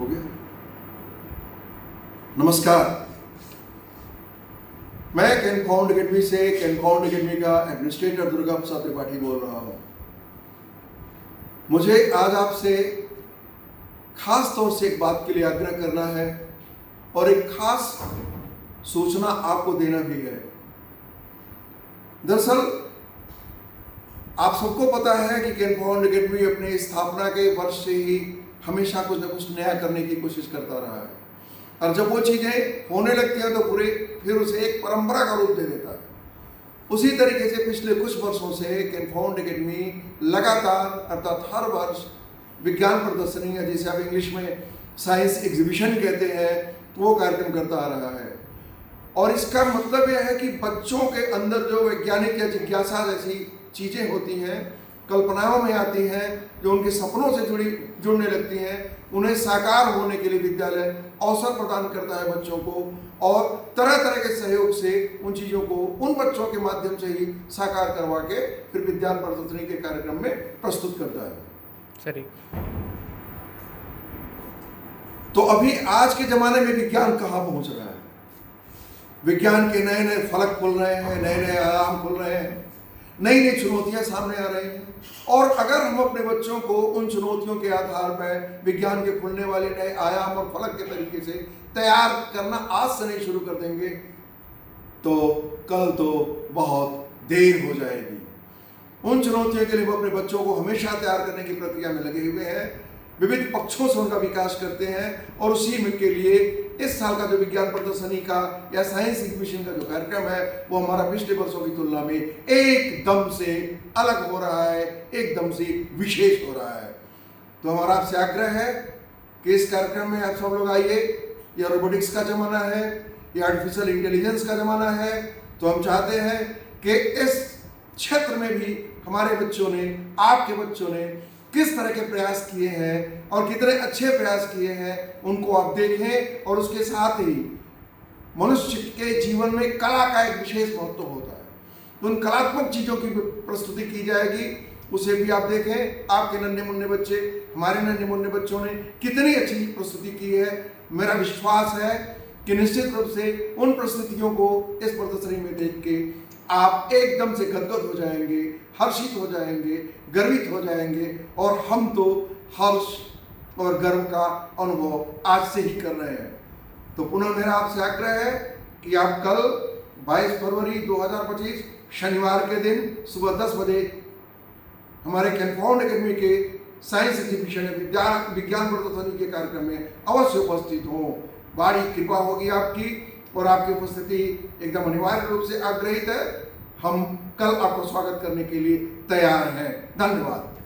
हो गया। नमस्कार, मैं कैनफाउंड अकेडमी से कैनफाउंड अकेडमी का एडमिनिस्ट्रेटर दुर्गा प्रसाद त्रिपाठी बोल रहा हूं। मुझे आज आपसे खास तौर से एक बात के लिए आग्रह करना है और एक खास सूचना आपको देना भी है। दरअसल आप सबको पता है कि कैनफाउंड अकेडमी अपने स्थापना के वर्ष से ही हमेशा कुछ न कुछ नया करने की कोशिश करता रहा है, और जब वो चीज़ें होने लगती हैं तो फिर उसे एक परंपरा का रूप दे देता है। उसी तरीके से पिछले कुछ वर्षों से कैनफाउंड अकेडमी लगातार अर्थात हर वर्ष विज्ञान प्रदर्शनी या जिसे आप इंग्लिश में साइंस एग्जीबिशन कहते हैं वो कार्यक्रम करता आ रहा है। और इसका मतलब यह है कि बच्चों के अंदर जो वैज्ञानिक या जिज्ञासा जैसी चीज़ें होती हैं, कल्पनाओं में आती हैं, जो उनके सपनों से जुड़ने लगती हैं, उन्हें साकार होने के लिए विद्यालय अवसर प्रदान करता है बच्चों को, और तरह तरह के सहयोग से उन चीज़ों को उन बच्चों के माध्यम से ही साकार करवा के फिर विज्ञान प्रदर्शनी के कार्यक्रम में प्रस्तुत करता है। सही। तो अभी आज के ज़माने में विज्ञान कहाँ पहुँच रहा है? विज्ञान के नए नए फलक खुल रहे हैं, नए नए आयाम खुल रहे हैं, नई नई चुनौतियां सामने आ रही हैं। और अगर हम अपने बच्चों को उन चुनौतियों के आधार पर विज्ञान के खुलने वाले नए आयाम और फलक के तरीके से तैयार करना आज से नहीं शुरू कर देंगे तो कल तो बहुत देर हो जाएगी। उन चुनौतियों के लिए वो अपने बच्चों को हमेशा तैयार करने की प्रक्रिया में लगे हुए हैं, विविध पक्षों से उनका विकास करते हैं, और उसी में के लिए इस साल का जो विज्ञान प्रदर्शनी का या साइंस एग्जीबिशन का जो कार्यक्रम है वो हमारा पिछले वर्षों की तुलना में एकदम से अलग हो रहा है, एकदम से विशेष हो रहा है। तो हमारा आपसे आग्रह है कि इस कार्यक्रम में आप सब लोग आइए। यह रोबोटिक्स का ज़माना है, यह आर्टिफिशियल इंटेलिजेंस का ज़माना है, तो हम चाहते हैं कि इस क्षेत्र में भी हमारे बच्चों ने, आपके बच्चों ने किस तरह के प्रयास किए हैं और कितने अच्छे प्रयास किए हैं उनको आप देखें। और उसके साथ ही मनुष्य के जीवन में कला का एक विशेष महत्व होता है, तो उन कलात्मक चीज़ों की प्रस्तुति की जाएगी, उसे भी आप देखें। आपके नन्हे मुन्ने बच्चे, हमारे नन्हे मुन्ने बच्चों ने कितनी अच्छी प्रस्तुति की है। मेरा विश्वास है कि निश्चित रूप से उन प्रस्तुतियों को इस प्रदर्शनी में देख के आप एकदम से गदगद हो जाएंगे, हर्षित हो जाएंगे, गर्वित हो जाएंगे, और हम तो हर्ष और गर्व का अनुभव आज से ही कर रहे हैं। तो पुनः मेरा आपसे आग्रह है कि आप कल 22 फरवरी 2025 शनिवार के दिन सुबह 10 बजे हमारे कैनफाउंड अकेडमी के साइंस एग्जीबिशन विज्ञान प्रदर्शनी के कार्यक्रम में अवश्य उपस्थित हों। बड़ी कृपा होगी आपकी, और आपकी उपस्थिति एकदम अनिवार्य रूप से आग्रहित है। हम कल आपको स्वागत करने के लिए तैयार हैं। धन्यवाद।